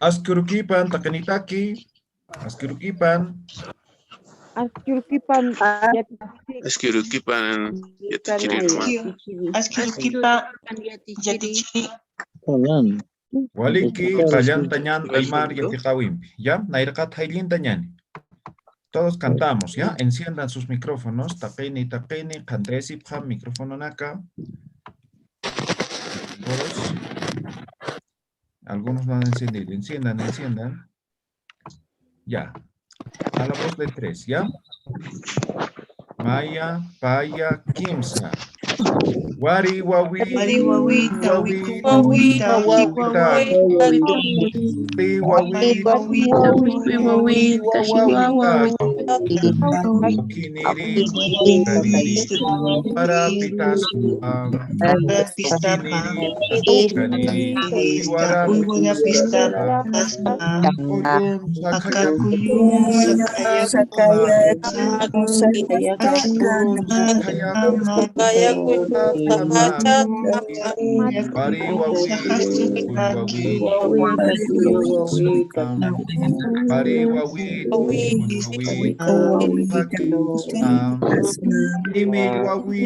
Askurukipan takanitaki. Askurukipan. Askyrukipan Askirukipan yatichiri nomás. Askirukipa yatichiri. Waliki qallantañan almar yatiqawimpi. ¿Ya? Nairqat hayllintañani. Todos cantamos, ¿ya? Enciendan sus micrófonos. Taqini, qandresipqa micrófono naka. Todos. Algunos no han encendido. Enciendan. Ya. A la voz de 3, ¿ya? Maya, Paya, Kimsa. Wari, wawi, Wariwawita, wawita, wikuwawita, wawita. Pi, wawita, Wawita, wawita. Kiniri, kaniri. Warapitas, Pistapa, kaniri. Uywapistapa, Oyun, Akakuyun, Wari, wawi, Pari, wawi, Imi, wawi,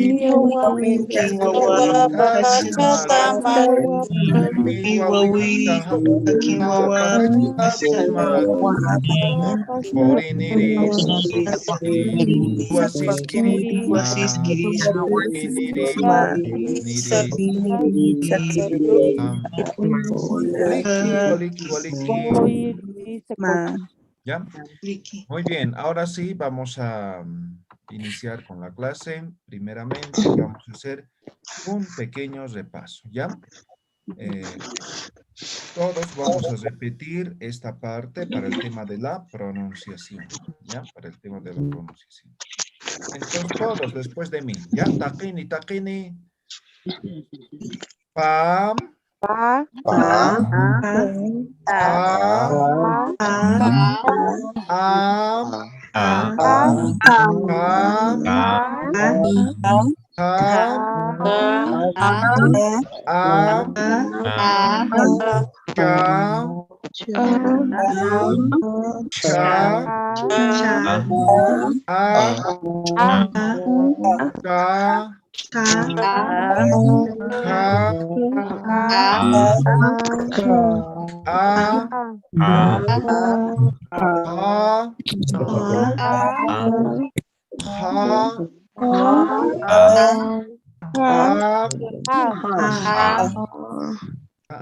¿Ya? Muy bien, ahora sí vamos a iniciar con la clase. Primeramente vamos a hacer un pequeño repaso, ¿ya? Todos vamos a repetir esta parte para el tema de la pronunciación, ¿ya? Para el tema de la pronunciación. Entonces todos después de mí, ¿ya? Taqini, taqini. Pam. Pa, Am.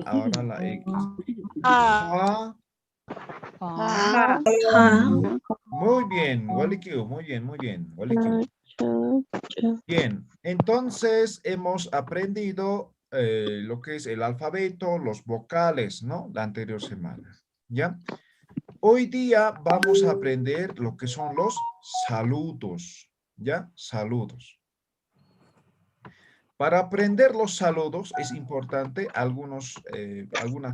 Ahora la X. Muy bien, Walikiu, muy bien, Walikiu. Bien, entonces hemos aprendido lo que es el alfabeto, los vocales, ¿no? La anterior semana, ¿ya? Hoy día vamos a aprender lo que son los saludos, ¿ya? Saludos. Para aprender los saludos es importante algunas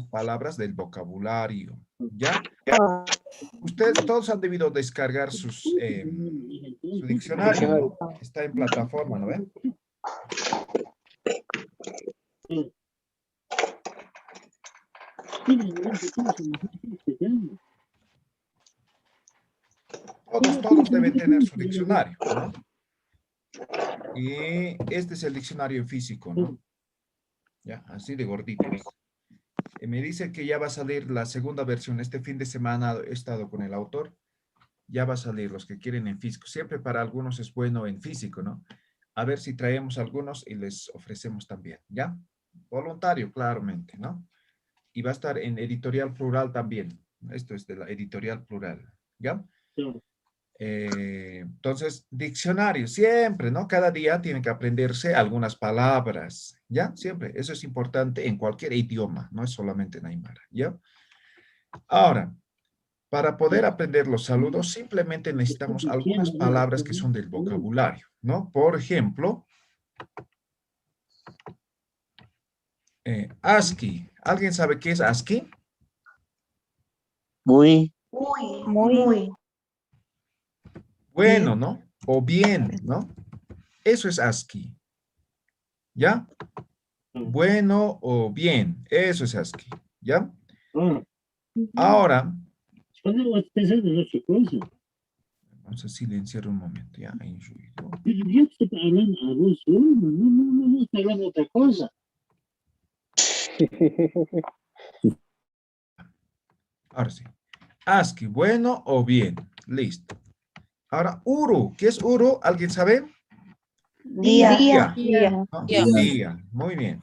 palabras del vocabulario, ¿ya? Ustedes todos han debido descargar su diccionario, ¿no? Está en plataforma, ¿no ven? Todos deben tener su diccionario, ¿no? Y este es el diccionario físico, ¿no? Ya, así de gordito. Me dice que ya va a salir la segunda versión. Este fin de semana he estado con el autor. Ya va a salir los que quieren en físico. Siempre para algunos es bueno en físico, ¿no? A ver si traemos algunos y les ofrecemos también, ¿ya? Voluntario, claramente, ¿no? Y va a estar en editorial plural también. Esto es de la editorial plural, ¿ya? Sí. Entonces, diccionario, siempre, ¿no? Cada día tienen que aprenderse algunas palabras, ¿ya? Siempre, eso es importante en cualquier idioma, no es solamente en Aymara, ¿ya? Ahora, para poder aprender los saludos, simplemente necesitamos algunas palabras que son del vocabulario, ¿no? Por ejemplo, ASCII. ¿Alguien sabe qué es ASCII? Muy. Bueno, ¿no? O bien, ¿no? Eso es ASCII. ¿Ya? Bueno o bien. Eso es ASCII. ¿Ya? Ahora, Solo vas pensando en otra cosa. vamos a silenciar un momento, ya, hay ruido. Pero yo te estoy hablando a vos solo, no estoy hablando de otra cosa. Ahora sí. ASCII, bueno o bien. Listo. Ahora, URU. ¿Qué es URU? ¿Alguien sabe? Día. Día. Día. ¿No? Día. Día. Muy bien.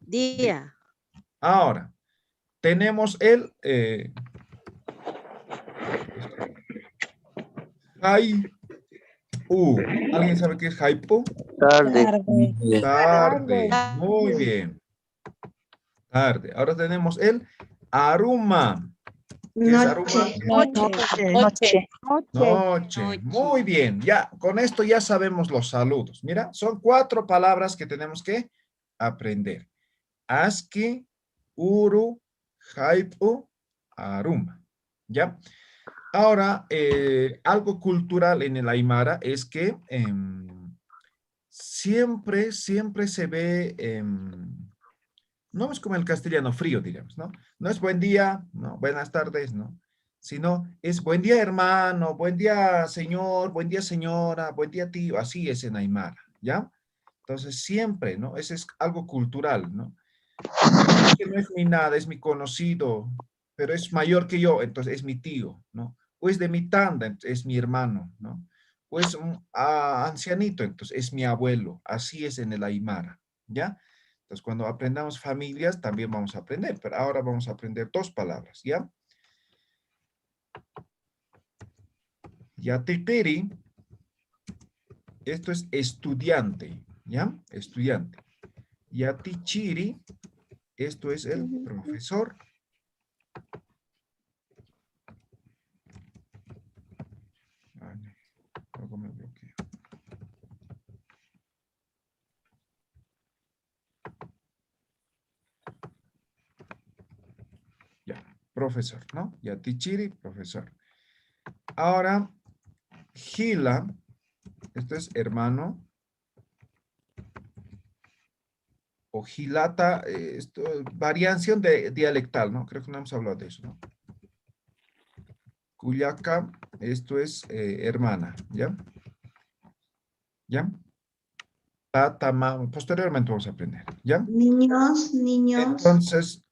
Día. Ahora, tenemos el Haipu. ¿Alguien sabe qué es Haipu? Tarde. Tarde. Muy bien. Tarde. Ahora tenemos el Aruma. ¿Qué es Aruma? Noche. Noche. Muy bien. Ya, con esto ya sabemos los saludos. Mira, son 4 palabras que tenemos que aprender. ASCII, URU, Haipu, Aruma. ¿Ya? Ahora, algo cultural en el Aymara es que siempre se ve, no es como el castellano frío, digamos, ¿no? No es buen día, no, buenas tardes, no, sino es buen día hermano, buen día señor, buen día señora, buen día tío, así es en Aymara, ¿ya? Entonces siempre, ¿no? Ese es algo cultural, ¿no? Que no es mi nada, es mi conocido, pero es mayor que yo, entonces es mi tío, ¿no? O es de mi tanda, entonces es mi hermano, ¿no? O es un ancianito, entonces es mi abuelo, así es en el Aymara, ¿ya? Entonces cuando aprendamos familias también vamos a aprender, pero ahora vamos a aprender 2 palabras, ¿ya? Yatitiri, esto es estudiante, ¿ya? Estudiante. Yatichiri, esto es el profesor. Vale, luego me bloqueo. Ya, profesor, ¿no? Yatichiri, profesor. Ahora, Gila, esto es hermano. O Gilata, esto, variación dialectal, ¿no? Creo que no hemos hablado de eso, ¿no? Cuyaca, esto es hermana, ¿ya? ¿Ya? Tatama, posteriormente vamos a aprender, ¿ya? Niños. Entonces,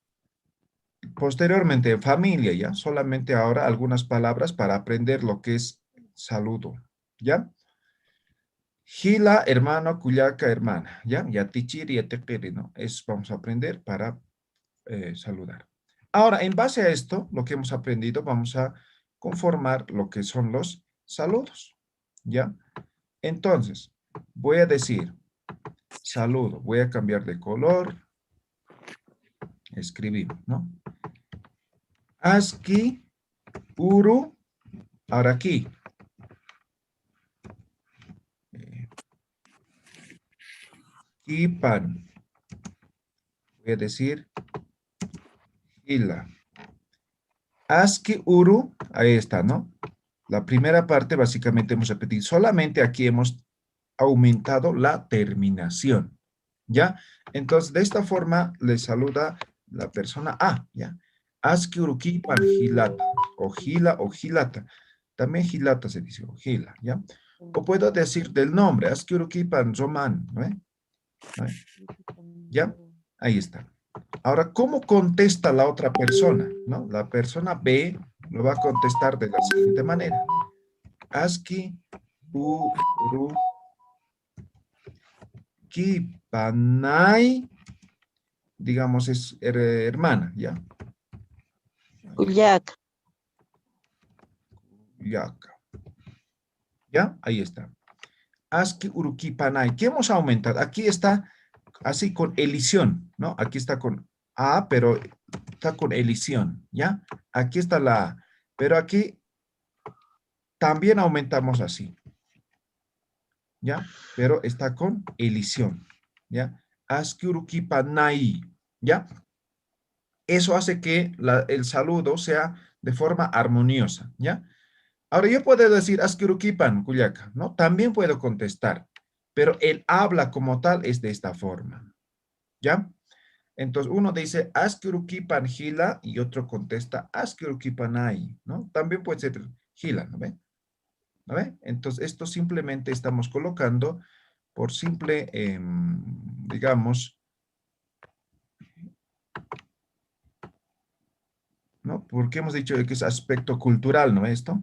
posteriormente, familia, ¿ya? Solamente ahora algunas palabras para aprender lo que es saludo, ¿ya? Gila, hermano, Cuyaca, hermana, ¿ya? Yatichiri, yatequiri, ¿no? Eso vamos a aprender para saludar. Ahora, en base a esto, lo que hemos aprendido, vamos a conformar lo que son los saludos, ¿ya? Entonces, voy a decir saludo, voy a cambiar de color, escribimos, ¿no? ASCII, URU, ahora aquí. Kipan, voy a decir Gila. ASCII, URU, ahí está, ¿no? La primera parte básicamente hemos repetido, solamente aquí hemos aumentado la terminación, ¿ya? Entonces, de esta forma le saluda la persona A, ¿ya? ASCII urukipan gilata, o gila o gilata. También gilata se dice, o gila, ¿ya? O puedo decir del nombre, ASCII urukipan roman, ¿no? ¿Ya? Ahí está. Ahora, ¿cómo contesta la otra persona? ¿No? La persona B lo va a contestar de la siguiente manera. ASCII urukipanay, digamos, es hermana, ¿ya? Cuyaca. Yaca. ¿Ya? Ahí está. ASCII urukipanay. ¿Qué hemos aumentado? Aquí está así con elisión, ¿no? Aquí está con A, pero está con elisión, ¿ya? Aquí está la A, pero aquí también aumentamos así, ¿ya? Pero está con elisión, ¿ya? ASCII urukipanay, ¿ya? Eso hace que el saludo sea de forma armoniosa, ¿ya? Ahora yo puedo decir ASCII urukipan, Cuyaca, ¿no? También puedo contestar, pero el habla como tal es de esta forma, ¿ya? Entonces uno dice askyrukipan hila y otro contesta askyrukipanay, ¿no? También puede ser hila, ¿no ve? ¿No ve? Entonces esto simplemente estamos colocando por simple, digamos, ¿no? Porque hemos dicho que es aspecto cultural, ¿no? Esto,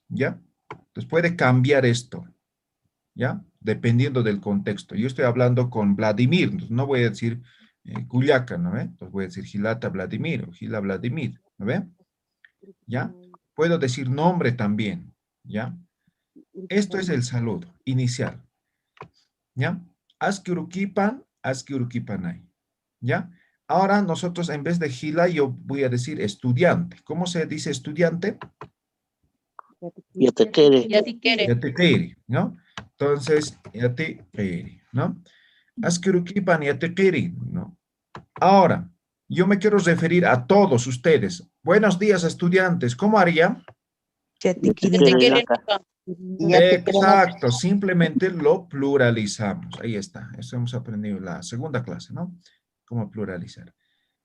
¿ya? Entonces puede cambiar esto, ¿ya? Dependiendo del contexto. Yo estoy hablando con Vladimir, entonces no voy a decir Culiaca, ¿no ve? Entonces voy a decir Gilata Vladimir o Gila Vladimir, ¿no ve? ¿Ya? Puedo decir nombre también, ¿ya? Esto es el saludo inicial, ¿ya? Askyurukipan, askyurukipanay, ¿ya? Ahora nosotros en vez de Gila yo voy a decir estudiante. ¿Cómo se dice estudiante? Yatekere. Yatekeri, ¿no? Entonces, yatekeri, ¿no? Askyurukipan yatekeri, ¿no? Ahora, yo me quiero referir a todos ustedes. Buenos días, estudiantes. ¿Cómo haría? Exacto, simplemente lo pluralizamos. Ahí está, eso hemos aprendido en la segunda clase, ¿no? Cómo pluralizar.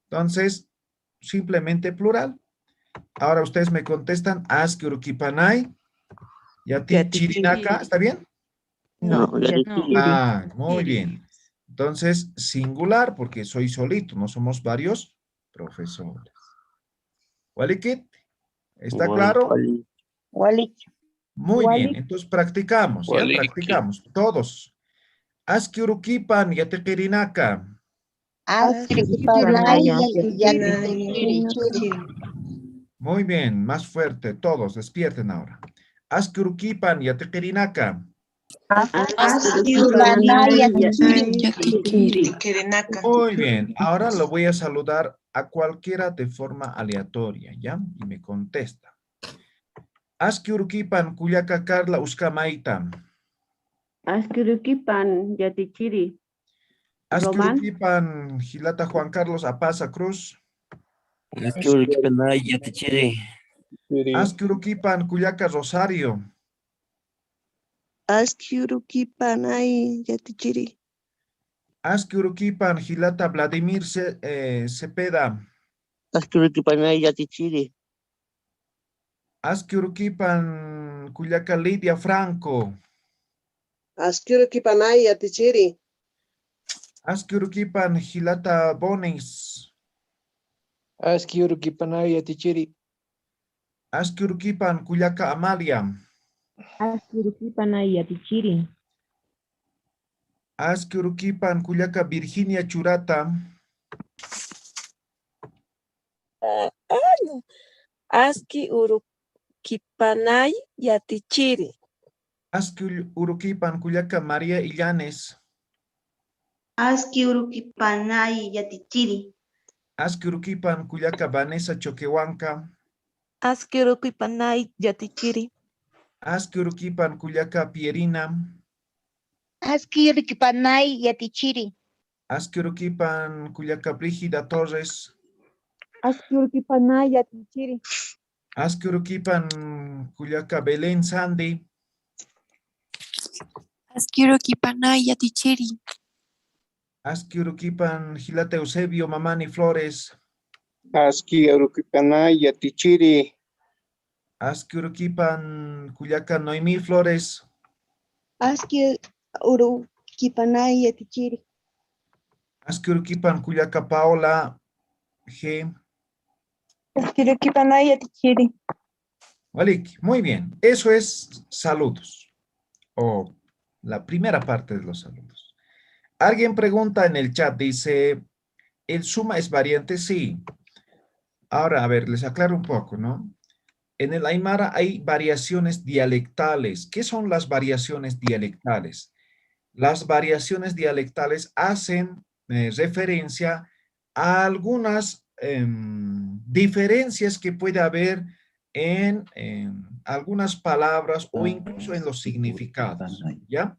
Entonces, simplemente plural. Ahora ustedes me contestan, askyurukipanay, yati chirinaka, ¿está bien? No, Ah, muy bien. Entonces, singular, porque soy solito, no somos varios profesores. ¿Walikit? ¿Está claro? Muy bien, entonces practicamos, ¿ya? Practicamos, todos. Askyurukipan, yatekirinaka. Muy bien, más fuerte, todos, despierten ahora. Askyurukipan, yatekirinaka. Muy bien, ahora lo voy a saludar a cualquiera de forma aleatoria, ¿ya? Y me contesta. Askyurukipan, Kuyaka Carla Uskamaita. Askyurukipan Yatichiri. Askyurukipan, Gilata Juan Carlos Apaza Cruz. Askyurukipanay Yatichiri. Askyurukipan, Kuyaka Rosario. Askyurukipanay Yatichiri. Askyurukipan, Gilata Vladimir Cepeda. Askyurukipanay Yatichiri. Askyurukipan, Kuyaka Lidia Franco. Askyurukipanay Yatichiri. Askyurukipan, Gilata Bonis. Askyurukipanay Yatichiri. Askyurukipan, Kuyaka Amalia. Askyurukipanay Yatichiri. Askyurukipan, Kuyaka Virginia Churata. Askyurukipanay Yatichiri. Askyurukipan, Kuyaka María Illanes. Askyurukipanay Yatichiri. Askyurukipan, Kuyaka Vanessa Choquehuanca. Askyurukipanay Yatichiri. Askyurukipan, Kuyaka Pierina. Askyurukipanay Yatichiri. Askyurukipan, Kuyaka Brígida Torres. Askyurukipanay Yatichiri. Askyurukipan, Kuyaka Belén Sandy. Askyurukipanay Yatichiri. Askyurukipan, Gilata Eusebio Mamani Flores. Askyurukipanay Yatichiri. Askyurukipan, Kuyaka Noemí Flores. Askyurukipanay Yatichiri. Askyurukipan, Kuyaka Paola G. Askyurukipanay Yatichiri. Walik, muy bien. Eso es saludos. O la primera parte de los saludos. Alguien pregunta en el chat, dice, ¿el suma es variante? Sí. Ahora, a ver, les aclaro un poco, ¿no? En el Aymara hay variaciones dialectales. ¿Qué son las variaciones dialectales? Las variaciones dialectales hacen referencia a algunas diferencias que puede haber en algunas palabras o incluso en los significados, ¿ya?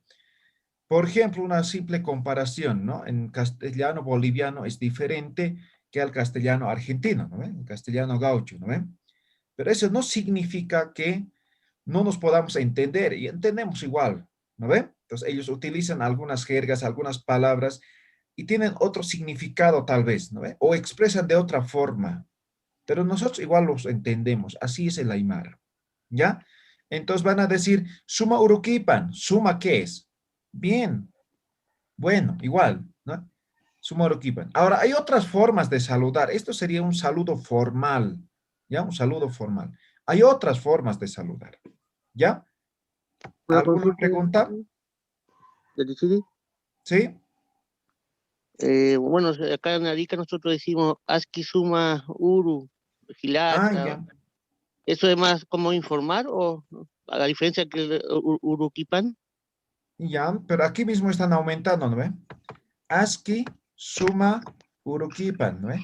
Por ejemplo, una simple comparación, ¿no? En castellano boliviano es diferente que al castellano argentino, ¿no? El castellano gaucho, ¿no? Pero eso no significa que no nos podamos entender y entendemos igual, ¿no ve? Entonces ellos utilizan algunas jergas, algunas palabras y tienen otro significado tal vez, ¿no ve? O expresan de otra forma, pero nosotros igual los entendemos, así es el Aymara, ¿ya? Entonces van a decir, suma uruquipan, ¿suma qué es? Bien, bueno, igual, ¿no? Suma uruquipan. Ahora, hay otras formas de saludar, esto sería un saludo formal, ¿ya? Un saludo formal. Hay otras formas de saludar, ¿ya? Una ¿Alguna consulta, pregunta? Yatichiri. ¿Sí? Bueno, acá en Arica nosotros decimos Aski Suma Uru, Ah, Gilata. ya. ¿Eso es más como informar o a la diferencia que el Uruquipan? Ya, pero aquí mismo están aumentando, ¿no ve? ASCII, suma, uruquipan, ¿no ve?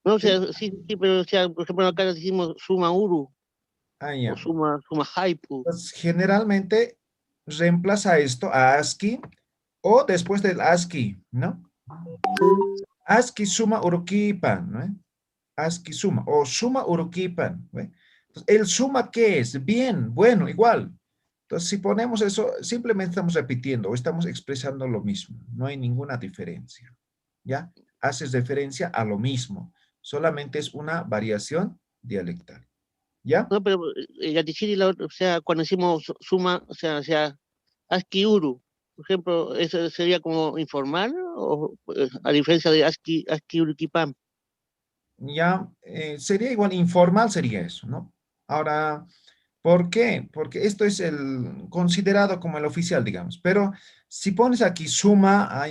No, o ¿Sí? sea, sí, sí, pero o sea, por ejemplo, acá decimos Suma Uru Ah, o ya. Suma Haipu. Pues generalmente reemplaza esto a ASCII o después del ASCII, ¿no? ASCII suma uruquipan, ¿no? ASCII suma o suma uruquipan, ¿no? Entonces, ¿el suma qué es? Bien, bueno, igual. Entonces, si ponemos eso, simplemente estamos repitiendo o estamos expresando lo mismo. No hay ninguna diferencia, ¿ya? Haces referencia a lo mismo. Solamente es una variación dialectal, ¿ya? No, pero Yatichiri, o sea, cuando decimos Suma, o sea, Aski Uru, por ejemplo, ¿eso sería como informal o a diferencia de Aski Uruquipan? Ya sería igual, informal sería eso, ¿no? Ahora, ¿por qué? Porque esto es el considerado como el oficial, digamos. Pero si pones aquí suma,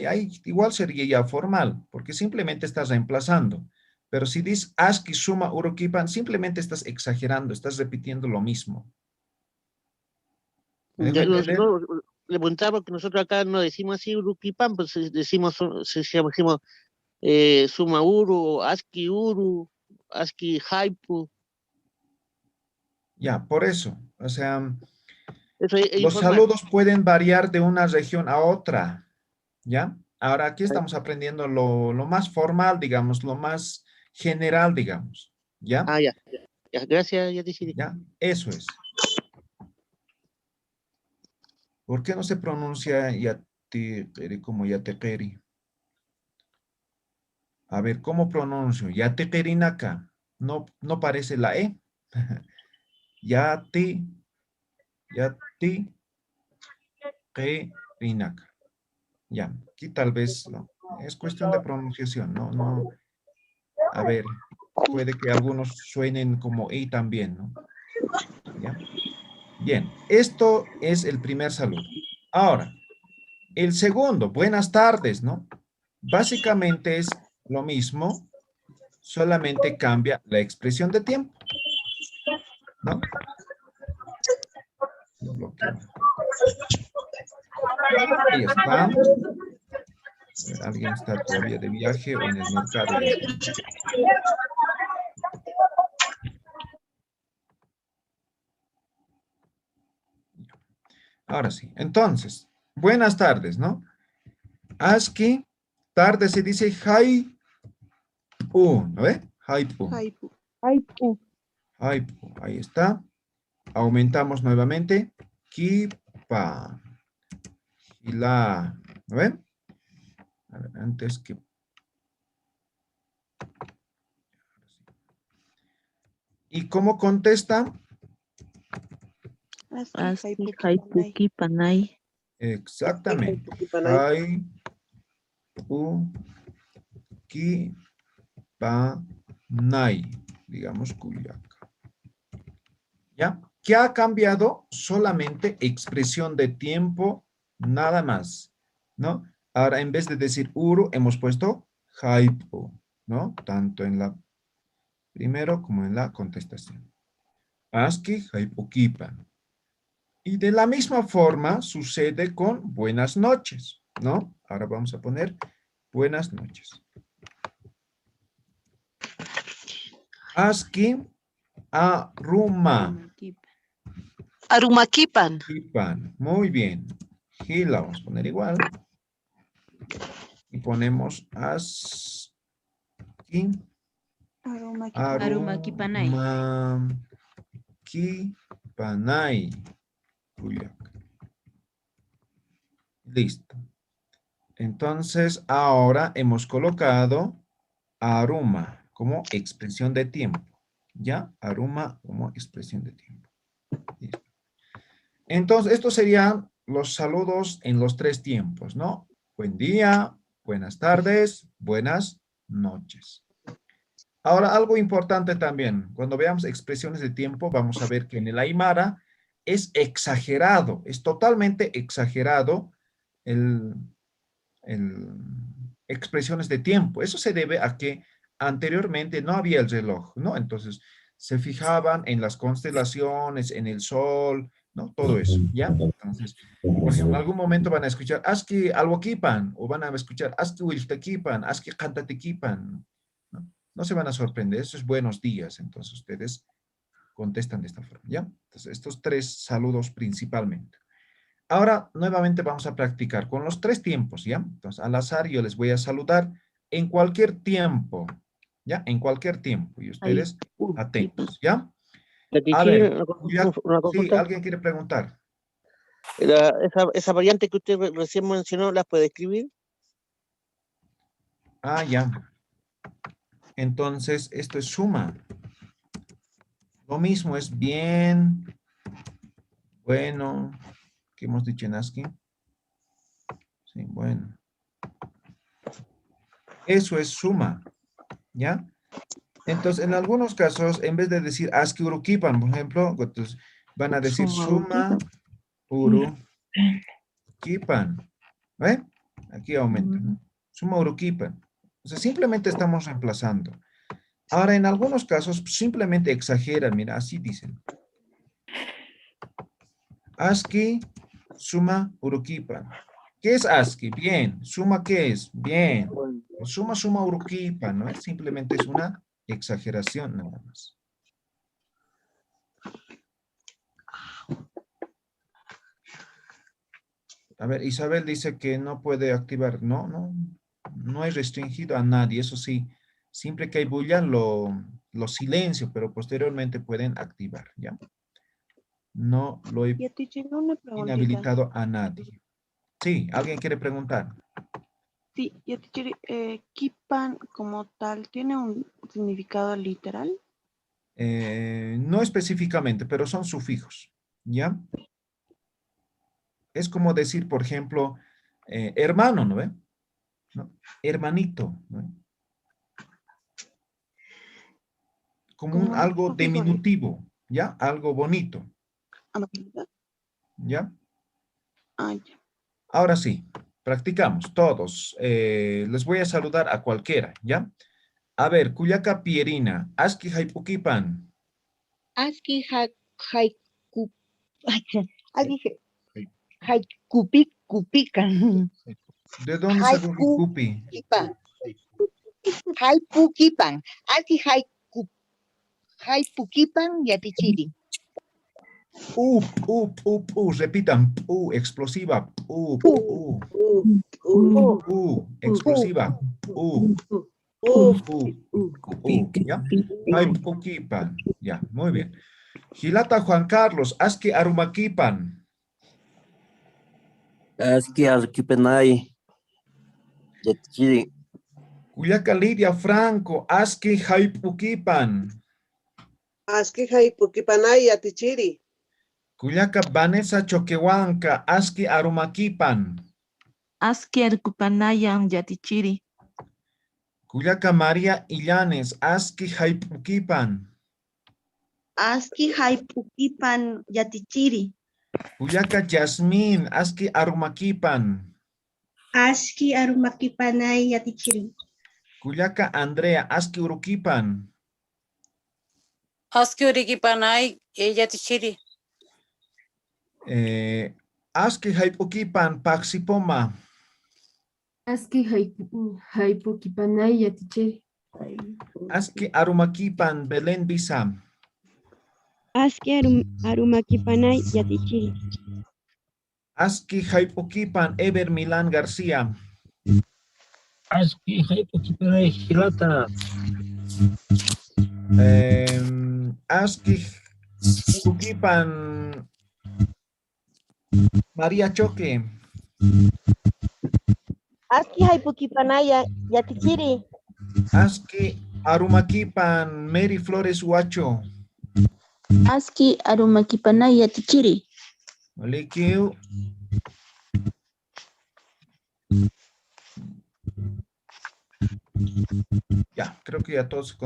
igual sería ya formal, porque simplemente estás reemplazando. Pero si dices ASCII suma uruquipan, simplemente estás exagerando, estás repitiendo lo mismo. ¿Me dejo Ya, entender? no, le preguntaba porque nosotros acá no decimos así Uruquipan, pues decimos, decimos Suma Uru, o Aski Uru, Aski Haipu. Ya, por eso. O sea, Eso es los informal. saludos pueden variar de una región a otra. ¿Ya? Ahora aquí estamos aprendiendo lo más formal, digamos, lo más general, digamos. ¿Ya? Ah, ya, ya, ya, gracias, Yatichiri. ¿Ya? Eso es. ¿Por qué no se pronuncia yatequeri como yatequeri? A ver, ¿cómo pronuncio? Yatequerinaka. No, no parece la E. Yate, yatequerinaka. Ya, aquí tal vez no. Es cuestión de pronunciación, no, no. A ver, puede que algunos suenen como E también, ¿no? ¿Ya? Bien, esto es el primer saludo. Ahora, el segundo, buenas tardes, ¿no? Básicamente es lo mismo, solamente cambia la expresión de tiempo, ¿no? Lo bloqueo. Ahí está. A ver, alguien está todavía de viaje o en el mercado. Ahora sí, entonces, buenas tardes, ¿no? ASCII, tarde se dice hi, ¿no ve? Haipu, Haipu. Haipu. haipu, ahí está. Aumentamos nuevamente. Kipa, gila, ¿no ven? A ver, antes que... ¿Y cómo contesta? Aski Aski haipu haipu kipanay. kipanay. Exactamente. Haipu, kipanay, digamos Culiaca. ¿Ya? ¿Qué ha cambiado? Solamente expresión de tiempo, nada más, ¿no? Ahora, en vez de decir uru, hemos puesto haipu, ¿no? Tanto en la primero como en la contestación. Aski haipukipan. Y de la misma forma sucede con buenas noches, ¿no? Ahora vamos a poner buenas noches. Aski aruma. Arumakipan. Kipan. Muy bien. Gila, vamos a poner igual. Y ponemos aski Aroma kipanay. arumakipanay. Culiaca. Listo. Entonces, ahora hemos colocado aruma como expresión de tiempo. ¿Ya? Aruma como expresión de tiempo. Listo. Entonces, estos serían los saludos en los 3 tiempos, ¿no? Buen día, buenas tardes, buenas noches. Ahora, algo importante también. Cuando veamos expresiones de tiempo, vamos a ver que en el Aymara es exagerado, es totalmente exagerado el expresiones de tiempo. Eso se debe a que anteriormente no había el reloj, ¿no? Entonces, se fijaban en las constelaciones, en el sol, ¿no? Todo eso, ¿ya? Entonces, por ejemplo, en algún momento van a escuchar Aski alwokipan, o van a escuchar Aski wiltekipan, Aski kantatekipan, ¿no? No se van a sorprender, eso es buenos días, entonces ustedes contestan de esta forma, ¿ya? Entonces, estos 3 saludos principalmente. Ahora, nuevamente vamos a practicar con los 3 tiempos, ¿ya? Entonces, al azar yo les voy a saludar en cualquier tiempo, ¿ya? En cualquier tiempo, y ustedes atentos, ¿ya? Yati A Chiri, ver, una sí, consulta. ¿alguien quiere preguntar? Esa variante que usted recién mencionó, ¿las puede escribir? Ah, ya. Entonces, esto es suma. Lo mismo es bien, bueno, ¿qué hemos dicho en ASCII? Sí, bueno. Eso es suma, ¿ya? Entonces, en algunos casos, en vez de decir ASCII urukipan, por ejemplo, entonces van a decir suma urukipan. ¿Ve? Aquí aumenta, ¿no? Suma urukipan. O sea, simplemente estamos reemplazando. Ahora, en algunos casos, simplemente exageran. Mira, así dicen. ASCII suma urukipan. ¿Qué es ASCII? Bien. ¿Suma qué es? Bien. Suma urukipan, ¿no? Simplemente es una exageración nada más. A ver, Isabel dice que no puede activar. No hay restringido a nadie. Eso sí, siempre que hay bulla lo silencio, pero posteriormente pueden activar, ¿ya? No lo he Ya te llegó una preguntita. inhabilitado a nadie. Sí, ¿alguien quiere preguntar? Sí, ya te Kipan como tal, ¿tiene un significado literal? No específicamente, pero son sufijos, ¿ya? Es como decir, por ejemplo, hermano, ¿no ve? ¿No? Hermanito, ¿no? Como Como un algo sufijo diminutivo, ¿ya? Algo bonito, amabilidad. ¿ya? Ah, ya. Ahora sí, practicamos todos. Les voy a saludar a cualquiera, ¿ya? A ver, Cuyaca Pierina, Aski Haipukipan. Aski haiku, haikupikan. ¿De dónde sacó Kupi? Haipukipan. Aski haipukipan yatichiri. Repitan, explosiva, explosiva, ¿ya? Haipukipan, ya, muy bien. Gilata Juan Carlos, Aski Arumakipan. Aski Arquipenay. Yatchiri. Cuyaca Lidia Franco, Aski Haipukipan. Aski Haipukipanay Yatichiri. Cuyaca Vanessa Choquehuanca, Aski Arumakipan. Aski Arcupanayan Yatichiri. Cuyaca María Illanes, Aski Haipukipan. Aski haipukipan yatichiri. Cuyaca Yasmín, Aski Arumakipan. Aski arumakipanay yatichiri. Cuyaca Andrea, Aski Urukipan. Aski urikipanay yatichiri. Aski Haipukipan, Paxipoma. Aski haipukipanay yatichiri. Aski Arumakipan, Belén Bisam. Aski arumakipanay yatichiri. Aski Haipukipan, Eber Milán García. Aski haipukipanay Gilata. Aski Urukipan, María Choque. Aski Haipukipanaya Yatichiri. Aski Arumakipan Mary Flores Huacho. Aski Arumakipanay Yatichiri. Malikiu. Ya, creo que ya todos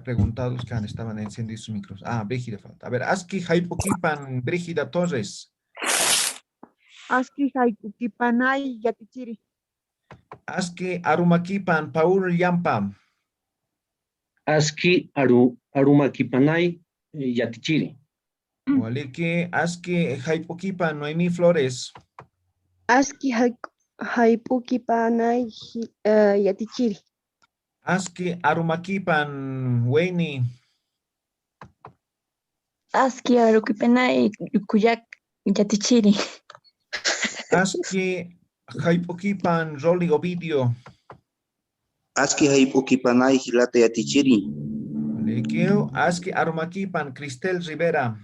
preguntados que estaban encendidos sus micros. Ah, Brígida falta. A ver, Aski Haipukipan Brígida Torres. Aski Haipukipanay Yatichiri. Aski Arumakipan Paul Yampam. Aski Arumakipanay Yatichiri. Waliki Aski Haipukipan Noemí Flores. Aski Haipukipanay Yatichiri. Aski Arumakipan Weini. Aski Arukipanay Kuyak Yatichiri. Aski Haipukipan Roli Ovidio. Aski Haipukipanay Hilate Yatichiri. Liquio. Aski Arumakipan Cristel Rivera.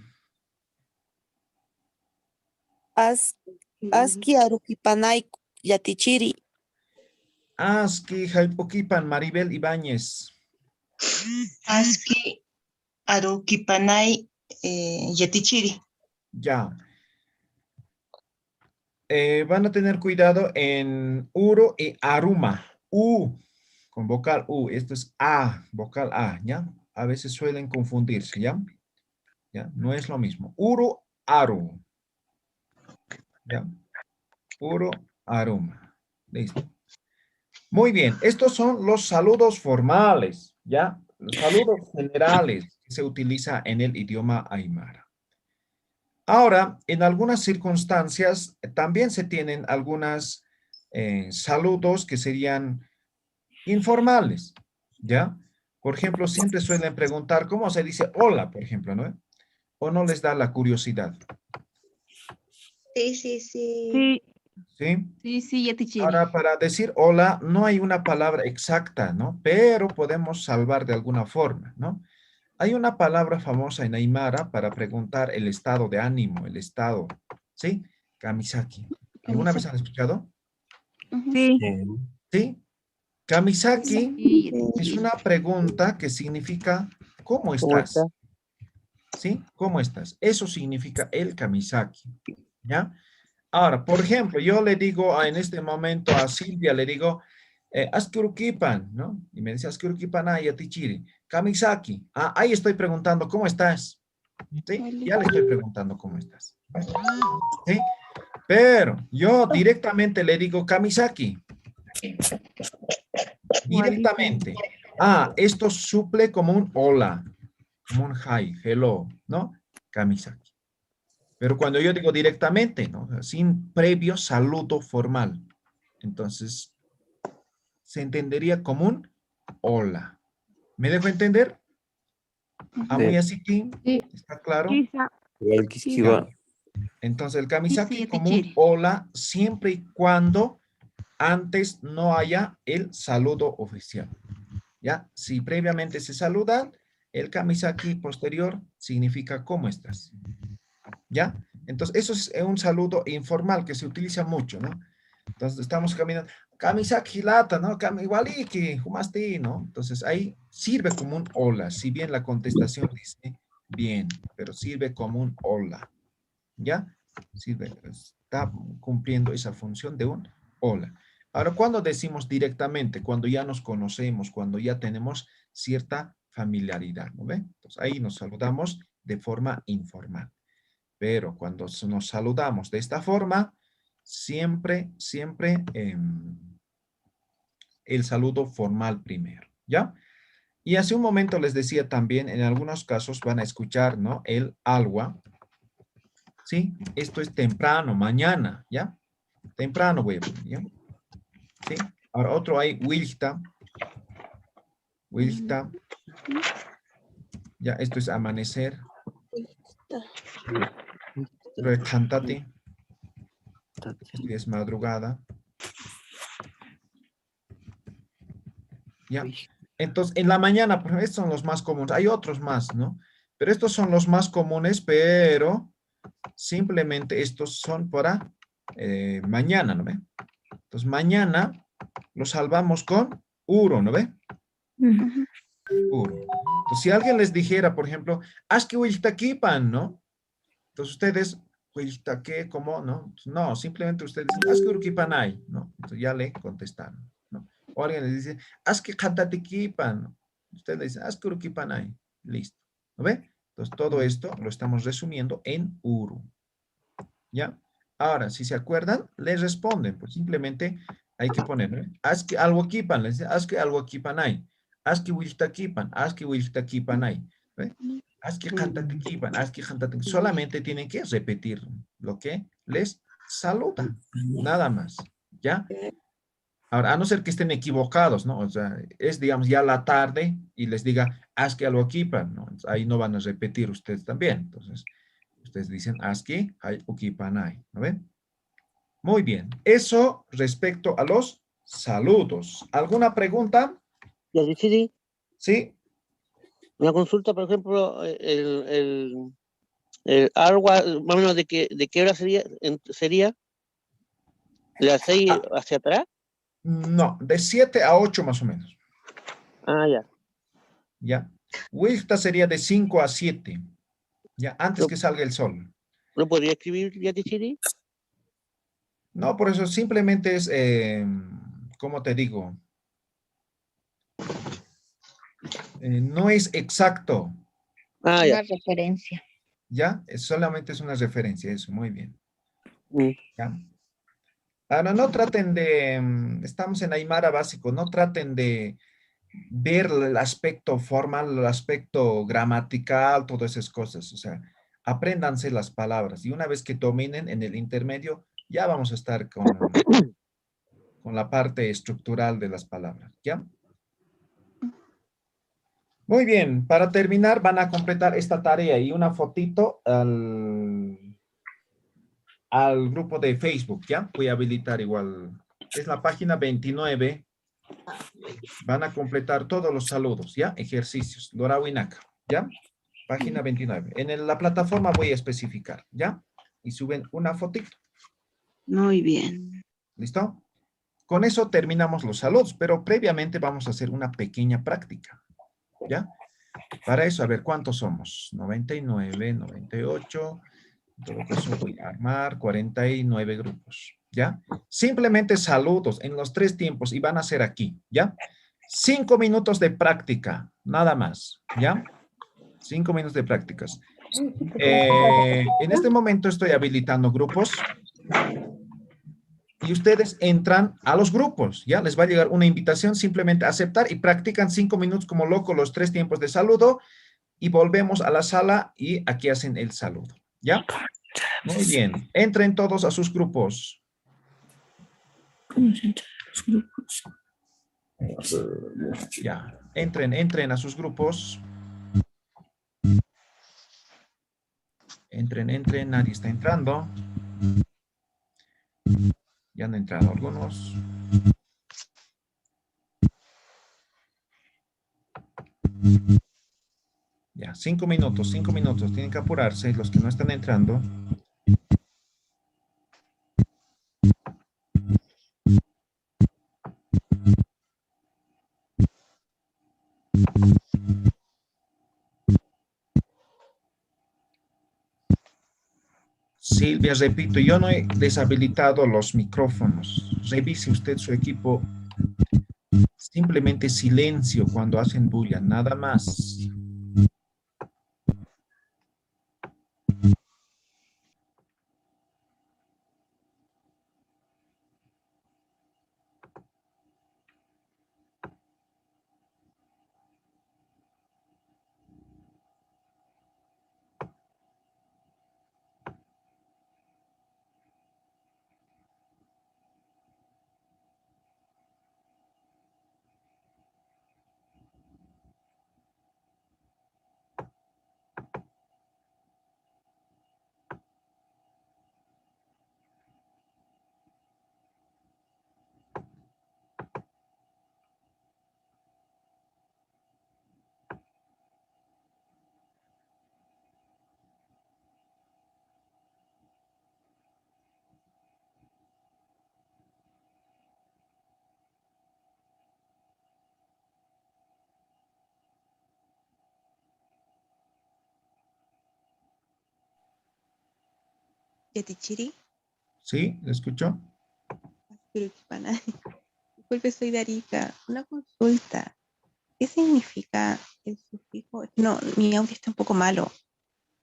Aski Arukipanay Yatichiri. Aski Haipukipan Maribel Ibáñez. Aski Arukipanay Yatichiri. Ya. Van a tener cuidado en Uro y Aruma. U con vocal U. Esto es A, vocal A, ¿ya? A veces suelen confundirse, ¿ya? ¿Ya? No es lo mismo. Uro, Aru. ¿Ya? Uro, Aruma. Listo. Muy bien. Estos son los saludos formales, ¿ya? Los saludos generales que se utiliza en el idioma aymara. Ahora, en algunas circunstancias también se tienen algunos saludos que serían informales, ¿ya? Por ejemplo, siempre suelen preguntar cómo se dice hola, por ejemplo, ¿no? ¿O no les da la curiosidad? Sí. ¿Sí? Sí, Yatichiri. Ahora, para decir hola, no hay una palabra exacta, ¿no? Pero podemos salvar de alguna forma, ¿no? Hay una palabra famosa en aymara para preguntar el estado de ánimo, el estado, ¿sí? Kamisaki. ¿Alguna vez han escuchado? Sí. ¿Sí? Kamisaki es una pregunta que significa ¿cómo estás? ¿Sí? ¿Cómo estás? Eso significa el kamisaki, ¿ya? Ahora, por ejemplo, yo le digo en este momento a Silvia, le digo, Askurukipan, ¿no? Y me dice, Askurukipan Yatichiri. Kamisaki. Ah, ahí estoy preguntando, ¿cómo estás? ¿Sí? Ya le estoy preguntando, ¿cómo estás? ¿Sí? Pero yo directamente le digo, Kamisaki. Directamente. Ah, esto suple como un hola, como un hi, hello, ¿no? Kamisaki. Pero cuando yo digo directamente, ¿no? Sin previo saludo formal, entonces se entendería como un hola. ¿Me dejo entender? ¿Amuy así? ¿Está claro? Ya. Entonces el kamisaki como un hola siempre y cuando antes no haya el saludo oficial. ¿Ya? Si previamente se saludan, el kamisaki posterior significa ¿cómo estás? ¿Ya? Entonces eso es un saludo informal que se utiliza mucho, ¿no? Entonces estamos caminando, kamisaki lata, ¿no? Igualiki, humasti, ¿no? Entonces ahí sirve como un hola, si bien la contestación dice bien, pero sirve como un hola. ¿Ya? Sirve, está cumpliendo esa función de un hola. Ahora, ¿cuándo decimos directamente? Cuando ya nos conocemos, cuando ya tenemos cierta familiaridad, ¿no ve? Entonces, ahí nos saludamos de forma informal. Pero cuando nos saludamos de esta forma, siempre el saludo formal primero, ¿ya? Y hace un momento les decía también, en algunos casos van a escuchar, ¿no? El alwa. ¿Sí? Esto es temprano, mañana, ¿ya? Temprano voy a poner, ¿ya? ¿Sí? Ahora otro hay wilta. Wilta. Ya, esto es amanecer. Recantate. Esto es madrugada. ¿Ya? Entonces, en la mañana, por ejemplo, estos son los más comunes. Hay otros más, ¿no? Pero estos son los más comunes, pero simplemente estos son para mañana, ¿no ve? Entonces, mañana lo salvamos con uro, ¿no ve? Uro. Entonces, si alguien les dijera, por ejemplo, aski huiltaquipan, ¿no? Entonces ustedes, huiltaque, ¿cómo? ¿No? No, simplemente ustedes dicen, aski urquipanay, ¿no? Entonces ya le contestaron, ¿no? O alguien les dice, aski jantatiquipan, ¿no? Ustedes le dicen, aski urquipanay, listo, ¿no ve? Entonces todo esto lo estamos resumiendo en uru, ¿ya? Ahora, si se acuerdan, les responden, pues simplemente hay que poner, ¿no? Aski algo kipan, les dice, aski algo kipanay, aski huiltaquipan, aski huiltaquipanay, ¿ve? Aski jantatiquipan, aski jantatiquipan. Solamente tienen que repetir lo que les saluda, nada más, ¿ya? Ahora, a no ser que estén equivocados, ¿no? O sea, es, digamos, ya la tarde y les diga, aski algo kipan, ¿no? Entonces, ahí no van a repetir ustedes también. Entonces, ustedes dicen, aski hay ukipanay, ¿no ven? Muy bien. Eso respecto a los saludos. ¿Alguna pregunta? Yatichiri, Sí. una consulta, por ejemplo, el agua, más o menos de qué hora sería, sería de las 6 hacia atrás. No, de 7 a 8 más o menos. Ah, ya. Ya. Wilta sería de 5 a 7. Ya, antes que salga el sol. ¿Lo podría escribir Yatichiri? No, por eso simplemente es, ¿cómo te digo? No es exacto. Ah, ya. Una referencia. ¿Ya? Solamente es una referencia, eso, muy bien. ¿Ya? Ahora, no traten de, estamos en Aymara básico, no traten de ver el aspecto formal, el aspecto gramatical, todas esas cosas. O sea, apréndanse las palabras y una vez que dominen en el intermedio, ya vamos a estar con la parte estructural de las palabras, ¿ya? Muy bien, para terminar van a completar esta tarea y una fotito al grupo de Facebook, ¿ya? Voy a habilitar igual, es la página 29. Van a completar todos los saludos, ¿ya? Ejercicios, Lora Winaka, ¿ya? Página 29. En la plataforma voy a especificar, ¿ya? Y suben una fotito. Muy bien. ¿Listo? Con eso terminamos los saludos, pero previamente vamos a hacer una pequeña práctica, ¿ya? Para eso, a ver, ¿cuántos somos? 99, 98. En todo caso, voy a armar 49 grupos, ¿ya? Simplemente saludos en los 3 tiempos y van a ser aquí, ¿ya? 5 minutos de práctica, nada más, ¿ya? 5 minutos de prácticas. En este momento estoy habilitando grupos y ustedes entran a los grupos, ¿ya? Les va a llegar una invitación, simplemente aceptar y practican 5 minutos como loco los 3 tiempos de saludo y volvemos a la sala y aquí hacen el saludo, ¿ya? Muy bien. Entren todos a sus grupos. Ya. Entren a sus grupos. Entren. Nadie está entrando. Ya han entrado algunos. Ya, 5 minutos. Tienen que apurarse los que no están entrando. Silvia, repito, yo no he deshabilitado los micrófonos. Revise usted su equipo. Simplemente silencio cuando hacen bulla, nada más. Yatichiri. ¿Sí? ¿Le escucho? Askirukipanay. Disculpe, soy de Arica. Una consulta. ¿Qué significa el sufijo? No, mi audio está un poco malo.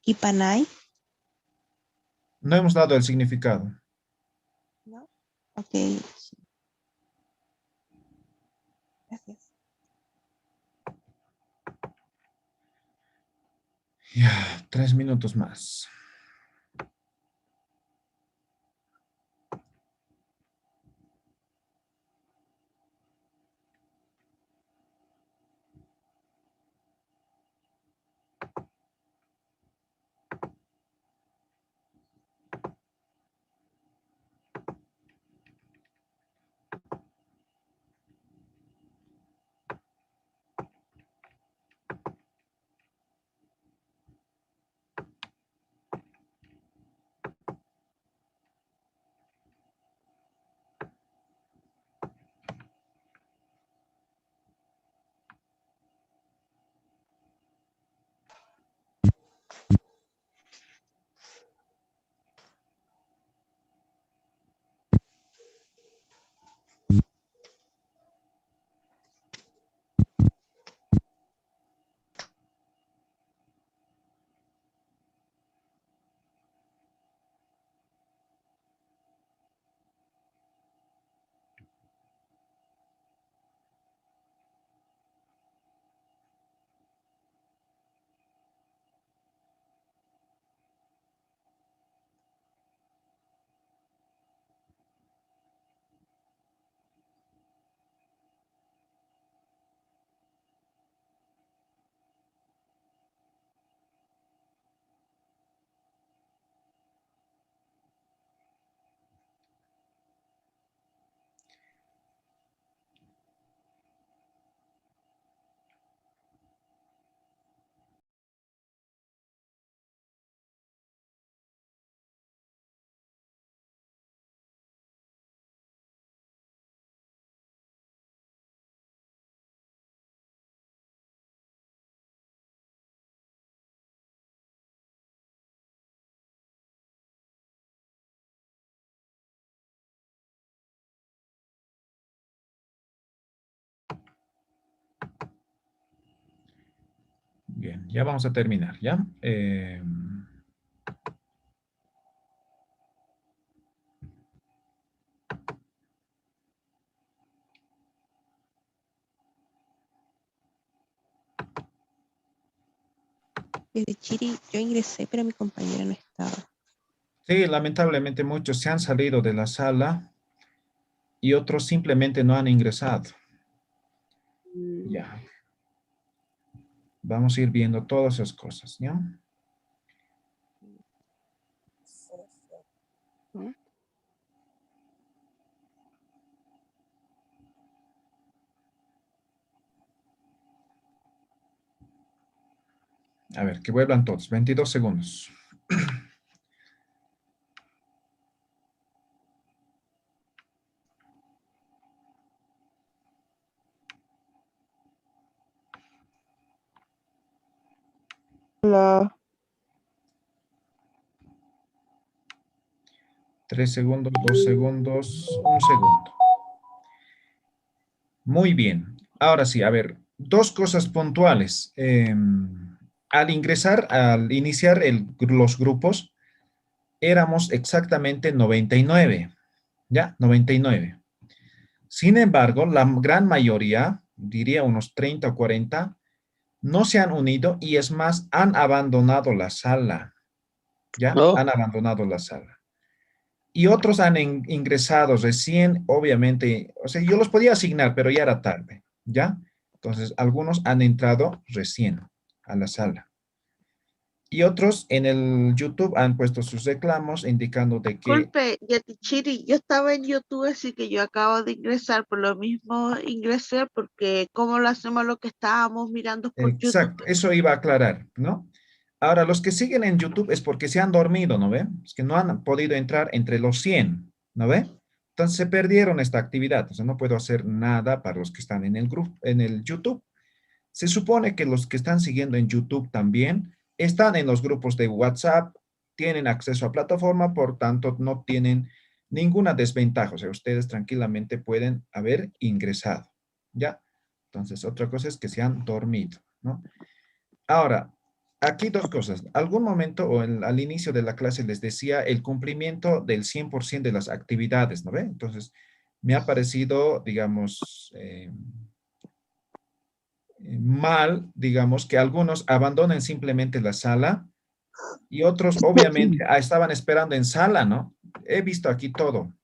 Kipanay, No hemos dado el significado. ¿no? Ok. Sí. Gracias. Ya, 3 minutos más. Bien, ya vamos a terminar, ¿ya? Yatichiri, yo ingresé, pero mi compañera no estaba. Sí, lamentablemente muchos se han salido de la sala y otros simplemente no han ingresado. Ya. Vamos a ir viendo todas esas cosas, ¿ya? A ver, que vuelvan todos. 22 segundos. Hola. 3 segundos, 2 segundos, 1 segundo. Muy bien. Ahora sí, a ver, dos cosas puntuales. Al iniciar los grupos, éramos exactamente 99, ¿ya? 99. Sin embargo, la gran mayoría, diría unos 30 o 40, no se han unido y es más, han abandonado la sala, ¿ya? Han abandonado la sala. Y otros han ingresado recién, obviamente, o sea, yo los podía asignar, pero ya era tarde, ¿ya? Entonces, algunos han entrado recién a la sala. Y otros en el YouTube han puesto sus reclamos indicando de que... Disculpe, Yatichiri, yo estaba en YouTube, así que yo acabo de ingresar, por lo mismo ingresé, porque ¿cómo lo hacemos lo que estábamos mirando por YouTube? Exacto, eso iba a aclarar, ¿no? Ahora, los que siguen en YouTube es porque se han dormido, ¿no ve? Es que no han podido entrar entre los 100, ¿no ve? Entonces se perdieron esta actividad, o sea, no puedo hacer nada para los que están en el grupo, en el YouTube. Se supone que los que están siguiendo en YouTube también están en los grupos de WhatsApp, tienen acceso a plataforma, por tanto, no tienen ninguna desventaja. O sea, ustedes tranquilamente pueden haber ingresado, ¿ya? Entonces, otra cosa es que se han dormido, ¿no? Ahora, aquí dos cosas. Algún momento o al inicio de la clase les decía el cumplimiento del 100% de las actividades, ¿no ve? Entonces, me ha parecido, digamos, mal, digamos, que algunos abandonen simplemente la sala y otros, obviamente, estaban esperando en sala, ¿no? He visto aquí todo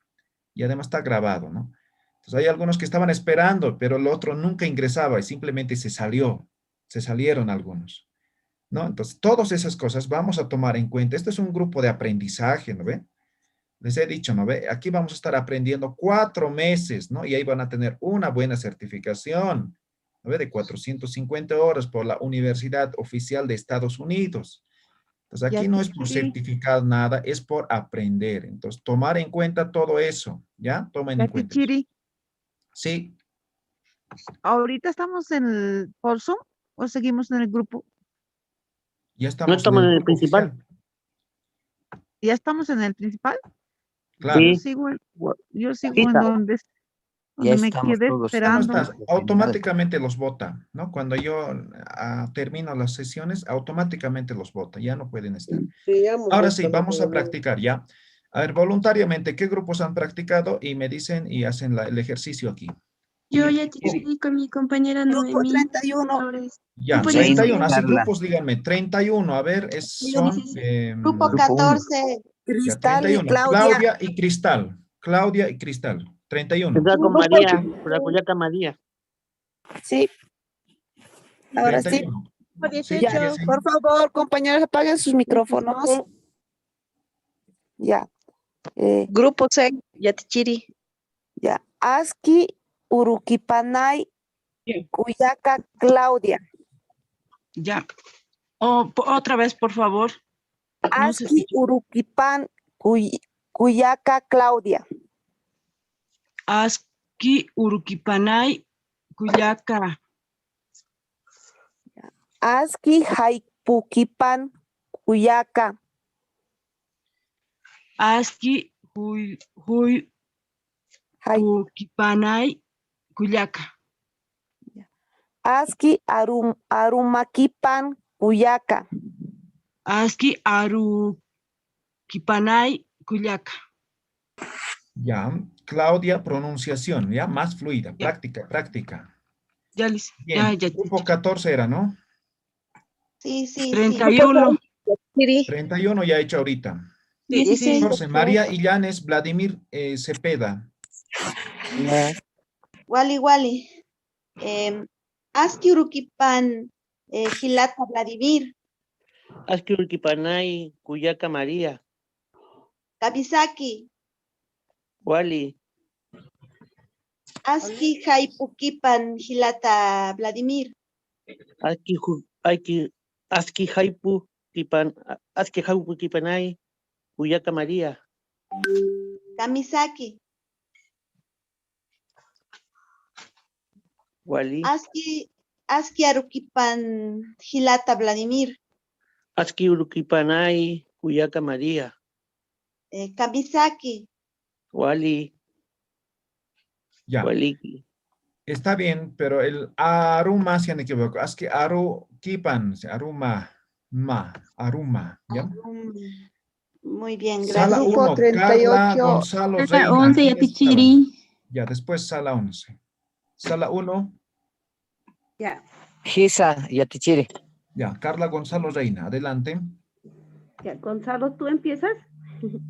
y además está grabado, ¿no? Entonces, hay algunos que estaban esperando, pero el otro nunca ingresaba y simplemente se salieron algunos, ¿no? Entonces, todas esas cosas vamos a tomar en cuenta. Este es un grupo de aprendizaje, ¿no ve? Les he dicho, ¿no ve? Aquí vamos a estar aprendiendo 4 meses, ¿no? Y ahí van a tener una buena certificación, ¿no ve? De 450 horas por la Universidad Oficial de Estados Unidos. Entonces, aquí no es por certificar nada, es por aprender. Entonces, tomar en cuenta todo eso, ¿ya? Tomen en cuenta. Chiri, Sí, ¿ahorita estamos en el por Zoom o seguimos en el grupo? ya No estamos en estamos el en el grupo principal. oficial. ¿Ya estamos en el principal? Claro. Yo Sí. sigo, yo sigo en Quita. donde Ya me estamos quedé todos. Ya no esperando. estás, automáticamente los vota, ¿no? Cuando yo termino las sesiones, automáticamente los vota, ya no pueden estar. Sí, ya hemos Ahora visto sí, lo vamos que a venía. practicar ya. A ver, voluntariamente, ¿qué grupos han practicado? Y me dicen y hacen el ejercicio aquí. Yo ya estoy con mi compañera Grupo Noemí. 31. Flores. Ya, Grupo 31, así Carla. grupos, díganme, 31, a ver, son... Grupo Grupo 1. 14. ya, Cristal y 31, Claudia. Claudia y Cristal. Claudia y Cristal, 31. Está con María, con la cuyaca María. Sí, ahora sí. 31. Sí, Ya, sí, sí. por favor, compañeros, apaguen sus micrófonos. Ya. Grupo 6, Yatichiri. Ya. Aski Uruquipanay, Cuyaca Claudia. Ya. Otra vez, por favor. No se Aski Uruquipan, Cuyaca Claudia. Aski Uruquipanay, Cuyaca. Aski Jaipuquipan, Cuyaca. Aski Uruquipanay, Cuyaca. Aski Arumaquipan, Cuyaca. Aski Aruquipanay, Cuyaca. Ya, Claudia, pronunciación, ya, más fluida, práctica, práctica. Ya, Liz. Bien, grupo 14 era, ¿no? Sí, sí, 31. Sí. 31 ya he hecho ahorita. Sí, sí. 14, María Illanes, Vladimir Cepeda. Wali. Aski Uruquipan, Gilata Vladimir. Aski Urquipanay, Cuyaca María. Kabisaki. Wally. Aski Jaipuquipan, Gilata Vladimir. Aski Jaipu Kipanay, Cuyaca María. Kamisaki. Wally. Aski Aruquipan, Gilata Vladimir. Aski Urquipanay, Cuyaca María. Kamisaki. Wally. Ya. Wally. Está bien, pero el Aruma se han equivocado. Es que Aru Kipan, Aruma, Aruma, ¿ya? Muy bien, gracias. Sala 1, Carla Gonzalo Reina. 11, Yatichiri. Ya, después sala 11. Sala 1. Ya. Gisa, Yatichiri. Ya, Carla Gonzalo Reina, adelante. Ya, Gonzalo, ¿tú empiezas?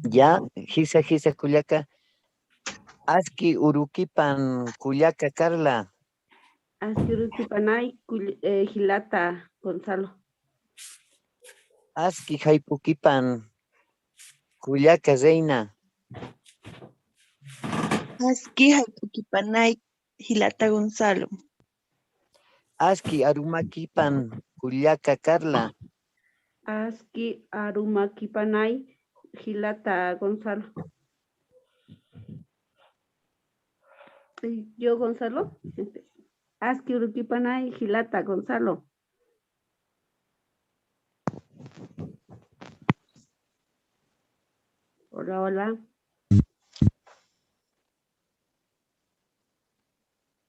Ya, Gisa, Cuyaca. Aski Uruquipan, Cuyaca Carla. Aski Uruquipanay, Gilata Gonzalo. Aski Jaipuquipan, Cuyaca Reina. Aski Jaipuquipanay, Gilata Gonzalo. Aski Arumaquipan, Cuyaca Carla. Aski Arumaquipanay, Gilata Gonzalo. ¿Yo, Gonzalo? Aski Uruquipanay, Gilata Gonzalo. Hola, hola.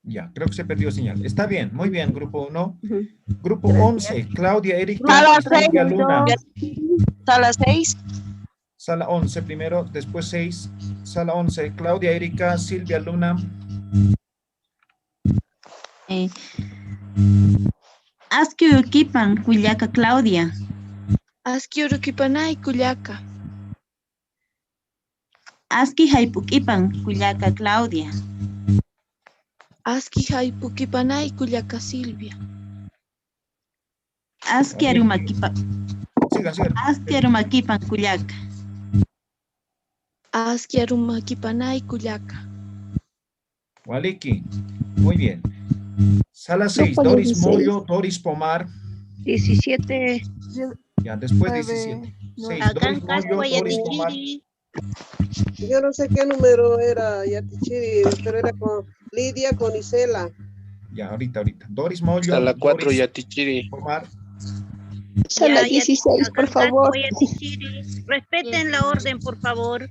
Ya, creo que se perdió señal. Está bien, muy bien, grupo 1. Grupo Gracias. 11, Claudia, Erika, Sala Silvia 6. Luna. Sala 6. Sala 11 primero, después 6. Sala 11, Claudia, Erika, Silvia Luna. Aski Urquipan, Cuyaca Claudia. Aski Uruquipanay, Cuyaca. Aski Jaipuquipan, Cuyaca Claudia. Aski Jaipuquipanay, Cuyaca Silvia. Aski Arumaquipan. Sigan. Aski Arumaquipan, Cuyaca. Aski Arumaquipanay, Cuyaca. Waliki, muy bien. Sala 6, Grupo Doris 16. Mollo, Doris Pomar. 17. Ya, después 17. 6, Acá en Doris Mollo, Casco, Doris Pomar. Yatichiri. Yo no sé qué número era Yatichiri, pero era con Lidia, con Isela. Ya, ahorita. Doris Mollo, Sala 4, Doris Yatichiri. Pomar. Sala Ya, 16, acá por en Casco, favor. Yatichiri. Respeten la orden, por favor.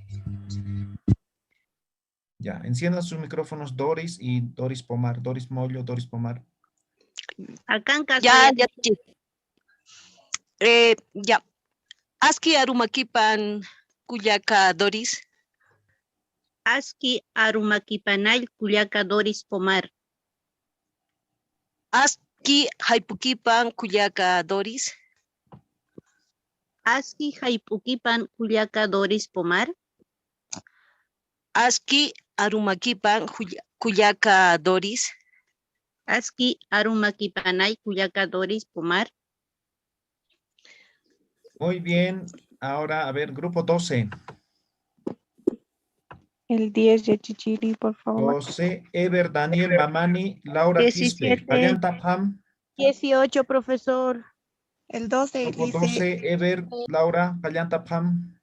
Ya, enciendan sus micrófonos Doris y Doris Pomar. Doris Mollo, Doris Pomar. Acá en Casco, Ya. Ya. Aski Arumaquipan, Cuyaca Doris. Aski Arumaquipanay, Cuyaca Doris Pomar. Aski Jaipuquipan, Cuyaca Doris. Aski Jaipuquipan, Cuyaca Doris Pomar. Aski Arumaquipan, Cuyaca Doris. Aski Arumaquipanay, Cuyaca Doris Pomar. Muy bien. Ahora, a ver, grupo 12. El 10, Yatichiri, por favor. 12, Ever, Daniel, Mamani, Laura Quispe. 17. Pallanta Pam. 18, profesor. El 12 Grupo dice. 12, Ever, Laura, Pallanta Pam.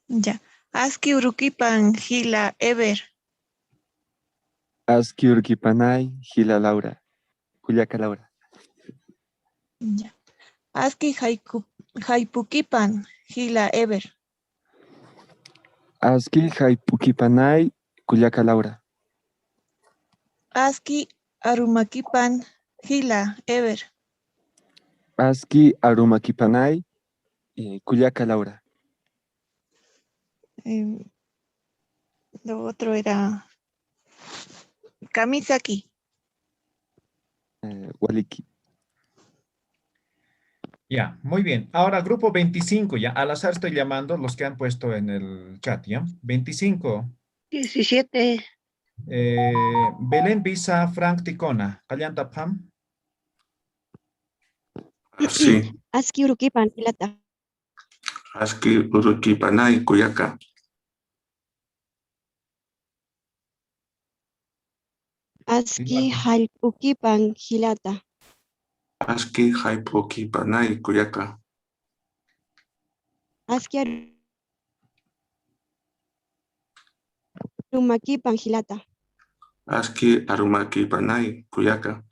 Ya. Aski Uruquipan, Gila, Ever. Aski Urquipanay, Gila Laura. Cuyaca Laura. Ya. Aski Jaipuquipan, Gila, Ever. Aski Jaipuquipanay, Cuyaca Laura. Aski Arumaquipan, Gila, Ever. Aski Arumaquipanay, Cuyaca Laura. Lo otro era Kamisaki. Waliki. Ya, muy bien. Ahora, grupo 25, ya al azar estoy llamando los que han puesto en el chat, ¿ya? 25. 17. Belén Visa, Frank Ticona. Pallanta Pam. Sí. Aski Uruquipan, Hilata. Aski Uruquipanay, Cuyaca. Aski Jaipuquipan, Hilata. Aski Jaipuquipanay, Cuyaca. Aski Arumaquipan, Hilata. Aski Arumaquipanay, Cuyaca.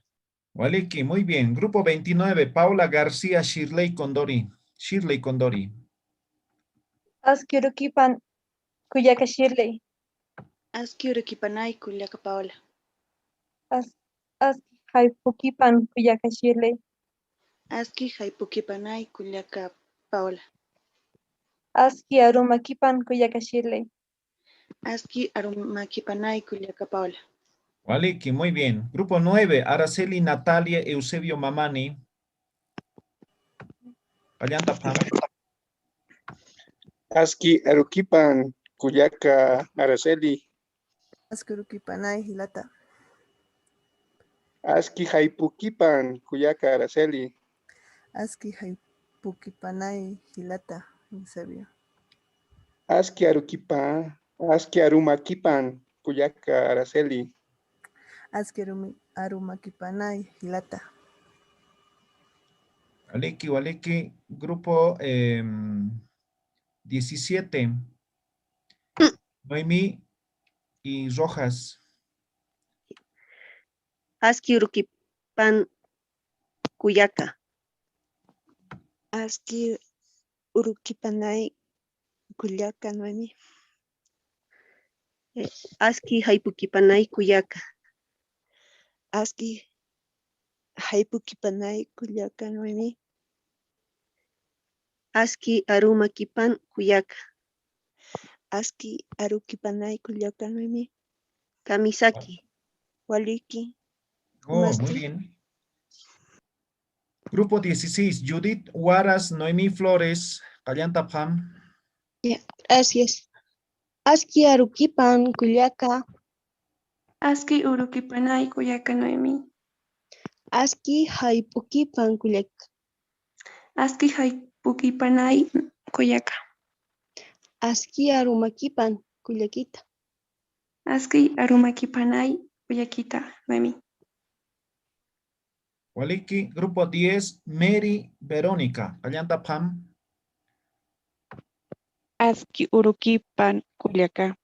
Waliki, muy bien. Grupo 29, Paula García, Shirley Condori. Shirley Condori. Aski Uruquipan, Cuyaca Shirley. Aski Uruquipanay, Cuyaca Paola. Aski Jaipuquipan, Cuyaca Shirley. Aski Jaipuquipanay, Cuyaca Paola. Aski Arumaquipan, Cuyaca Shirley. Aski Arumaquipanay, Cuyaca Paola. Waliki, muy bien. Grupo 9, Araceli, Natalia, Eusebio Mamani. Pallanta Pam. Aski Aruquipan, Cuyaca Araceli. Aski Uruquipanay, Hilata. Aski Jaipuquipan, Cuyaca Araceli. Aski Jaipuquipanay, Hilata, Eusebio. Aski Arumaquipan, Cuyaca Araceli. Aski Arumaquipanay, Hilata. Waliki, grupo 17. Noemí y Rojas. Aski Uruquipan, Cuyaca. Aski Uruquipanay, Kullaka Noemi. Aski Haipukipanay Kuyaka. Aski Haipukipanay Kullaka Noemi. Aski Arumakipan Kuyaka. Aski Arukipanay Kullaka Noemi. Kamisaki. Waliki. Oh, muy bien. Grupo 16, Judith Huaras, Noemí Flores, Callantapam. Gracias. Aski Aruquipan Culiaca. Aski Urukipanay Kuyaka Noemi. Aski Haipukipan Culiaca. Aski Haipukipanay Kuyaka. Aski Arumakipan Culiaquita. Aski Arumakipanay Kuyakita Noemi. Waliki, grupo 10, Mary Verónica, Callantapam. Aski Uruquipan Culiaca.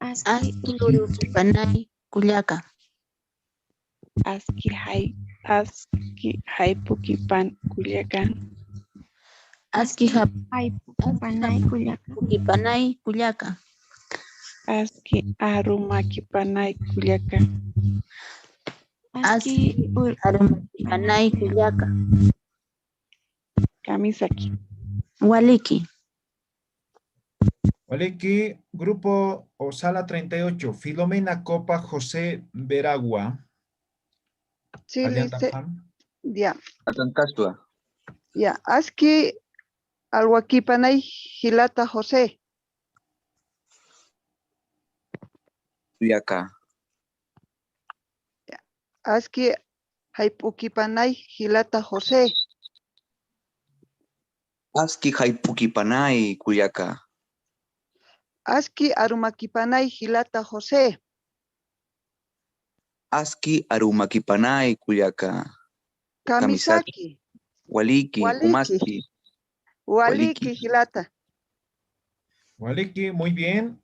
Aski Urukipanay Culiaca. Aski Haipukipan Culiaca. Aski Haipukipanay Culiaca. Aski Arumakipanay Culiaca. Aski Arumakipanay Culiaca. Kamisaki. Waliki. Waliki, grupo o sala 38, Filomena Copa José Veragua. Sí, Callantapam. ya. Atancastua. Ya, Aski Alhuaquipanay Gilata José. Culiaca. Aski Haipukipanay Gilata José. Aski Haipukipanay Culiaca. Aski Arumakipanay Gilata José. Aski Arumakipanay Culiaca. Kamisaki. Waliki. Waliki. Umaski. Waliki Gilata. Waliki, muy bien.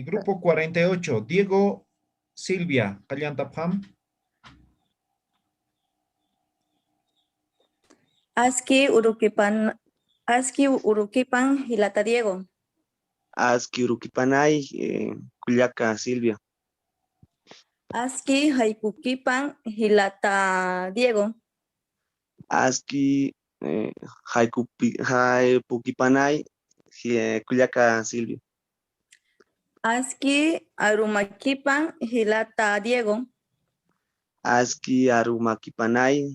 Grupo 48, Diego Silvia, Callantapam. Aski Urukipan Hilata Diego. Aski Urukipanay Culiaca Silvia. Aski Haipukipan Hilata Diego. Aski Haipukipanay Culiaca Silvia. Aski Arumakipan Hilata Diego. Aski Arumakipanay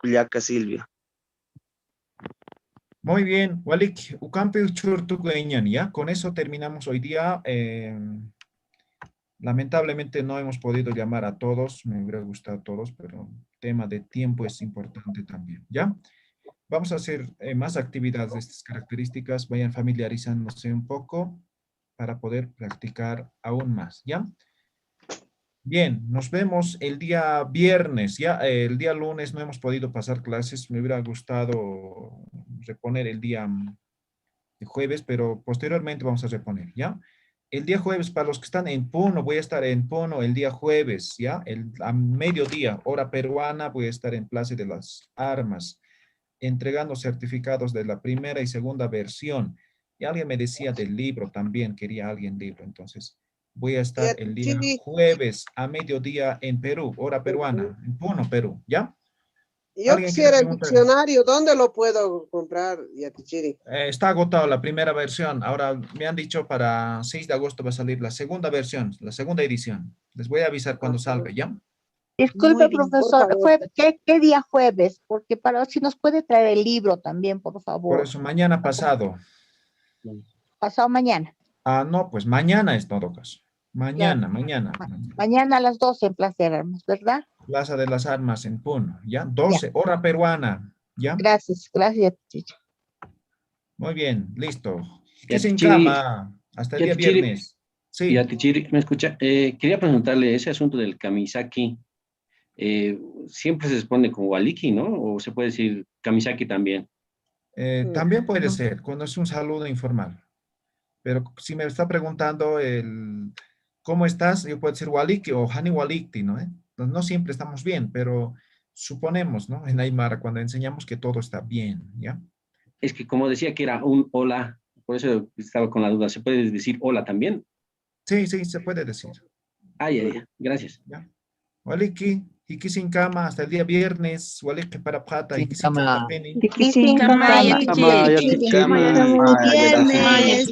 Culiaca Silvia. Muy bien, Walik, Ucampe Uchurtugueñan, ¿ya? Con eso terminamos hoy día. Lamentablemente no hemos podido llamar a todos, me hubiera gustado a todos, pero tema de tiempo es importante también, ¿ya? Vamos a hacer más actividades de estas características, vayan familiarizándose un poco para poder practicar aún más, ¿ya? Bien, nos vemos el día viernes, ya el día lunes no hemos podido pasar clases, me hubiera gustado reponer el día de jueves, pero posteriormente vamos a reponer, ¿ya? El día jueves, para los que están en Puno, voy a estar en Puno el día jueves, ¿ya? A mediodía, hora peruana, voy a estar en Plaza de las Armas, entregando certificados de la primera y segunda versión. Y alguien me decía del libro también, quería alguien libro, entonces voy a estar el día jueves a mediodía en Perú, hora peruana, en Puno, Perú, ¿ya? Yo quisiera el diccionario, ¿dónde lo puedo comprar, Yatichiri? Está agotado la primera versión, ahora me han dicho para 6 de agosto va a salir la segunda versión, la segunda edición. Les voy a avisar cuando salga, ¿ya? Disculpe, profesor, ¿qué día jueves? Porque para si nos puede traer el libro también, por favor. Por eso, mañana pasado. Pasado mañana. Ah, no, pues mañana es todo caso. Mañana. Mañana a las 12 en Plaza de Armas, ¿verdad? Plaza de las Armas en Puno, ¿ya? 12, hora peruana, ¿ya? Gracias, Chicha. Muy bien, listo. Que se encama hasta el día viernes. Sí. Yatichiri, ¿me escucha? Quería preguntarle ese asunto del Kamisaki. Siempre se expone con Waliki, ¿no? O se puede decir Kamisaki también. También puede ser, cuando es un saludo informal. Pero si me está preguntando ¿cómo estás? Yo puedo decir Waliki o Hani Walikti, ¿no? No siempre estamos bien, pero suponemos, ¿no? En Aymara, cuando enseñamos que todo está bien, ¿ya? Es que como decía que era un hola, por eso estaba con la duda. ¿Se puede decir hola también? Sí, sí, se puede decir. Ya. Gracias. Ya. Waliki, Hiki sin cama hasta el día viernes. Waliki para pata, Hiki sin cama. cama. Penny. Hiki sin cama. Viernes.